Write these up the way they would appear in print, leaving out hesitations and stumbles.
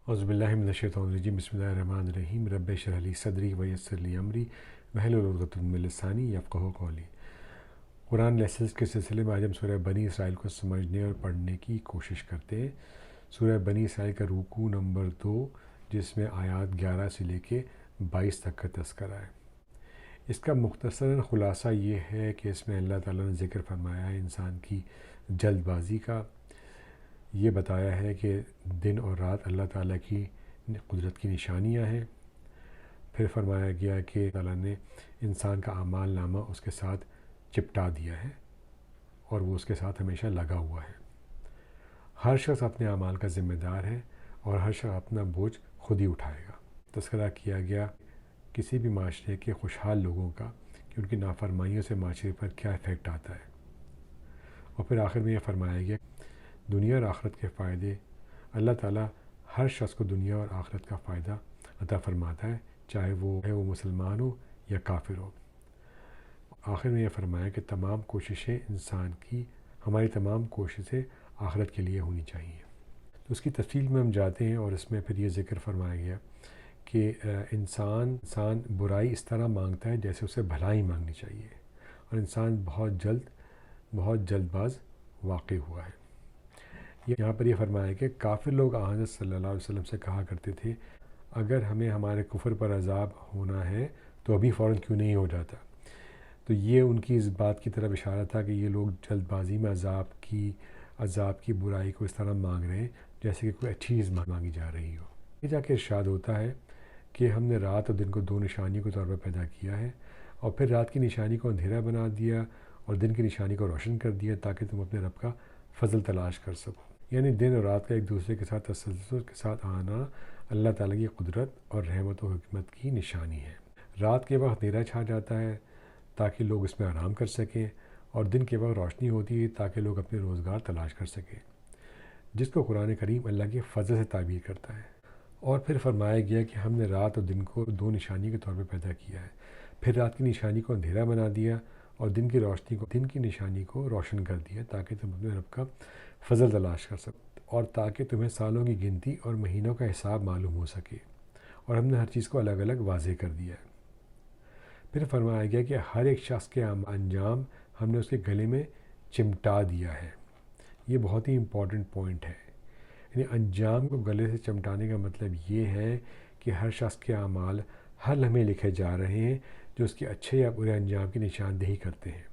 اعوذ باللہ من الشیطان الرجیم بسم اللہ الرحمن الرحیم رب اشرح لی صدری ویسر لی امری واحلل عقدۃ من لسانی یفقہوا قولی۔ قرآن لیسنس کے سلسلے میں آج ہم سورہ بنی اسرائیل کو سمجھنے اور پڑھنے کی کوشش کرتے ہیں۔ سورہ بنی اسرائیل کا رکوع نمبر 2، جس میں آیات 11 سے لے کے 22 تک کا تذکرہ ہے۔ اس کا مختصراً خلاصہ یہ ہے کہ اس میں اللہ تعالیٰ نے ذکر فرمایا ہے انسان کی جلد بازی کا۔ یہ بتایا ہے کہ دن اور رات اللہ تعالیٰ کی قدرت کی نشانیاں ہیں۔ پھر فرمایا گیا کہ تعالیٰ نے انسان کا اعمال نامہ اس کے ساتھ چپٹا دیا ہے اور وہ اس کے ساتھ ہمیشہ لگا ہوا ہے۔ ہر شخص اپنے اعمال کا ذمہ دار ہے اور ہر شخص اپنا بوجھ خود ہی اٹھائے گا۔ تذکرہ کیا گیا کسی بھی معاشرے کے خوشحال لوگوں کا کہ ان کی نافرمانیوں سے معاشرے پر کیا ایفیکٹ آتا ہے، اور پھر آخر میں یہ فرمایا گیا دنیا اور آخرت کے فائدے اللہ تعالیٰ ہر شخص کو دنیا اور آخرت کا فائدہ عطا فرماتا ہے، چاہے وہ مسلمان ہو یا کافر ہو۔ آخر میں یہ فرمایا کہ تمام کوششیں انسان کی، ہماری تمام کوششیں آخرت کے لیے ہونی چاہیے۔ تو اس کی تفصیل میں ہم جاتے ہیں، اور اس میں پھر یہ ذکر فرمایا گیا کہ انسان برائی اس طرح مانگتا ہے جیسے اسے بھلائی مانگنی چاہیے، اور انسان بہت جلد باز واقع ہوا ہے۔ یہاں پر یہ فرمایا کہ کافر لوگ حضرت صلی اللہ علیہ وسلم سے کہا کرتے تھے اگر ہمیں ہمارے کفر پر عذاب ہونا ہے تو ابھی فوراً کیوں نہیں ہو جاتا۔ تو یہ ان کی اس بات کی طرف اشارہ تھا کہ یہ لوگ جلد بازی میں عذاب کی برائی کو اس طرح مانگ رہے ہیں جیسے کہ کوئی اچھی چیز مانگی جا رہی ہو۔ یہ جا کے ارشاد ہوتا ہے کہ ہم نے رات اور دن کو 2 نشانیوں کے طور پر پیدا کیا ہے، اور پھر رات کی نشانی کو اندھیرا بنا دیا اور دن کی نشانی کو روشن کر دیا تاکہ تم اپنے رب کا فضل تلاش کر سکو۔ یعنی دن اور رات کا ایک دوسرے کے ساتھ تسلسل کے ساتھ آنا اللہ تعالیٰ کی قدرت اور رحمت و حکمت کی نشانی ہے۔ رات کے وقت اندھیرا چھا جاتا ہے تاکہ لوگ اس میں آرام کر سکیں، اور دن کے وقت روشنی ہوتی ہے تاکہ لوگ اپنے روزگار تلاش کر سکیں، جس کو قرآن کریم اللہ کے فضل سے تعبیر کرتا ہے۔ اور پھر فرمایا گیا کہ ہم نے رات اور دن کو 2 نشانی کے طور پر پیدا کیا ہے، پھر رات کی نشانی کو اندھیرا بنا دیا اور دن کی نشانی کو روشن کر دیا تاکہ تم اپنے رب کا فضل تلاش کر سکو، اور تاکہ تمہیں سالوں کی گنتی اور مہینوں کا حساب معلوم ہو سکے، اور ہم نے ہر چیز کو الگ الگ واضح کر دیا ہے۔ پھر فرمایا گیا کہ ہر ایک شخص کے انجام ہم نے اس کے گلے میں چمٹا دیا ہے۔ یہ بہت ہی امپورٹنٹ پوائنٹ ہے، یعنی انجام کو گلے سے چمٹانے کا مطلب یہ ہے کہ ہر شخص کے اعمال ہر لمحے لکھے جا رہے ہیں جو اس کے اچھے یا برے انجام کی نشاندہی کرتے ہیں،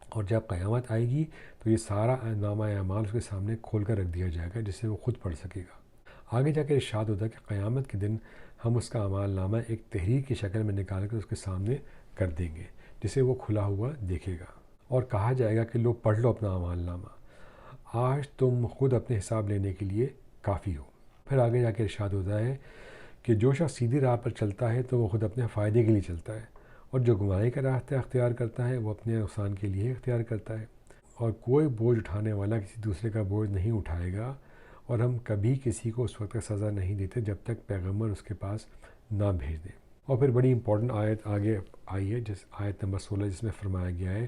اور جب قیامت آئے گی تو یہ سارا نامہ اعمال اس کے سامنے کھول کر رکھ دیا جائے گا جس سے وہ خود پڑھ سکے گا۔ آگے جا کے ارشاد ہوتا ہے کہ قیامت کے دن ہم اس کا اعمال نامہ ایک تحریر کی شکل میں نکال کر اس کے سامنے کر دیں گے جسے وہ کھلا ہوا دیکھے گا، اور کہا جائے گا کہ لوگ پڑھ لو اپنا اعمال نامہ، آج تم خود اپنے حساب لینے کے لیے کافی ہو۔ پھر آگے جا کے ارشاد ہوتا ہے کہ جو شخص سیدھی راہ پر چلتا ہے تو وہ خود اپنے فائدے کے لیے چلتا ہے، اور جو گمراہی کا راستہ اختیار کرتا ہے وہ اپنے نقصان کے لیے اختیار کرتا ہے، اور کوئی بوجھ اٹھانے والا کسی دوسرے کا بوجھ نہیں اٹھائے گا، اور ہم کبھی کسی کو اس وقت تک سزا نہیں دیتے جب تک پیغمبر اس کے پاس نہ بھیج دیں۔ اور پھر بڑی امپورٹنٹ آیت آگے آئی ہے، آیت نمبر 16، جس میں فرمایا گیا ہے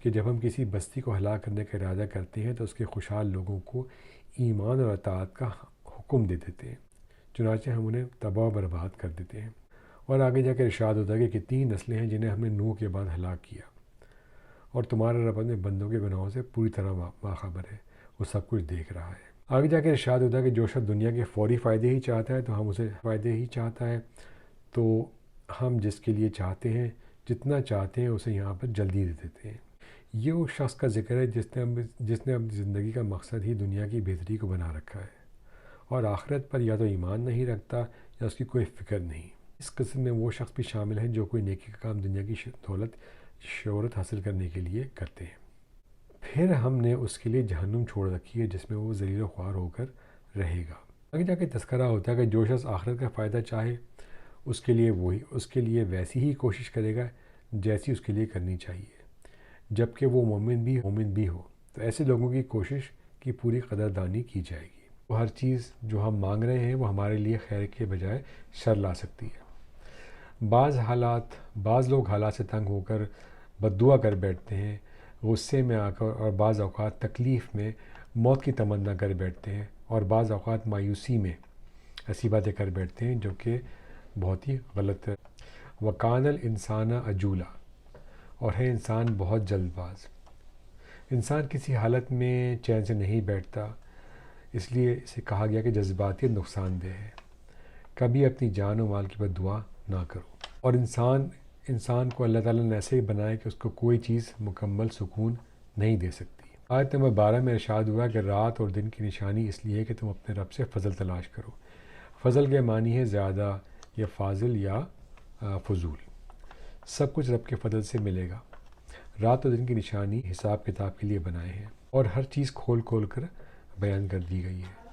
کہ جب ہم کسی بستی کو ہلاک کرنے کا ارادہ کرتے ہیں تو اس کے خوشحال لوگوں کو ایمان اور اطاعت کا حکم دے دیتے ہیں، چنانچہ ہم انہیں تباہ و برباد کر دیتے ہیں۔ اور آگے جا کے ارشاد ہوتا ہے کہ کتنی نسلیں ہیں جنہیں ہم نے نوح کے بعد ہلاک کیا، اور تمہارا رب اپنے بندوں کے گناہوں سے پوری طرح باخبر ہے، وہ سب کچھ دیکھ رہا ہے۔ آگے جا کے ارشاد ہوتا ہے کہ جو شخص دنیا کے فوری فائدے ہی چاہتا ہے تو ہم اسے فائدے ہی چاہتا ہے، تو ہم جس کے لیے چاہتے ہیں جتنا چاہتے ہیں اسے یہاں پر جلدی دے دیتے ہیں۔ یہ اس شخص کا ذکر ہے جس نے اپنی زندگی کا مقصد ہی دنیا کی بہتری کو بنا رکھا ہے، اور آخرت پر یا تو ایمان نہیں رکھتا یا اس کی کوئی فکر نہیں۔ اس قسم میں وہ شخص بھی شامل ہیں جو کوئی نیکی کا کام دنیا کی شہرت حاصل کرنے کے لیے کرتے ہیں۔ پھر ہم نے اس کے لیے جہنم چھوڑ رکھی ہے جس میں وہ ذلیل و خوار ہو کر رہے گا۔ آگے جا کے تذکرہ ہوتا ہے کہ جو شخص آخرت کا فائدہ چاہے اس کے لیے ویسی ہی کوشش کرے گا جیسی اس کے لیے کرنی چاہیے، جبکہ وہ مومن بھی ہو، تو ایسے لوگوں کی کوشش کی پوری قدردانی کی جائے گی۔ وہ ہر چیز جو ہم مانگ رہے ہیں وہ ہمارے لیے خیر کے بجائے شر لا سکتی ہے۔ بعض لوگ حالات سے تنگ ہو کر بد دعا کر بیٹھتے ہیں، غصے میں آ کر، اور بعض اوقات تکلیف میں موت کی تمنا کر بیٹھتے ہیں، اور بعض اوقات مایوسی میں ایسی باتیں کر بیٹھتے ہیں جو کہ بہت ہی غلط ہے۔ وکان الانسان عجولا، اور ہے انسان بہت جلد باز۔ انسان کسی حالت میں چین سے نہیں بیٹھتا، اس لیے اسے کہا گیا کہ جذباتی نقصان دہ ہے۔ کبھی اپنی جان و مال کی بد دعا نہ کرو۔ اور انسان کو اللہ تعالیٰ نے ایسے ہی بنایا کہ اس کو کوئی چیز مکمل سکون نہیں دے سکتی۔ آیت نمبر 12 میں ارشاد ہوا کہ رات اور دن کی نشانی اس لیے کہ تم اپنے رب سے فضل تلاش کرو۔ فضل کے معنی ہے زیادہ یا فاضل یا فضول۔ سب کچھ رب کے فضل سے ملے گا۔ رات اور دن کی نشانی حساب کتاب کے لیے بنائے ہیں، اور ہر چیز کھول کھول کر بیان کر دی گئی ہے۔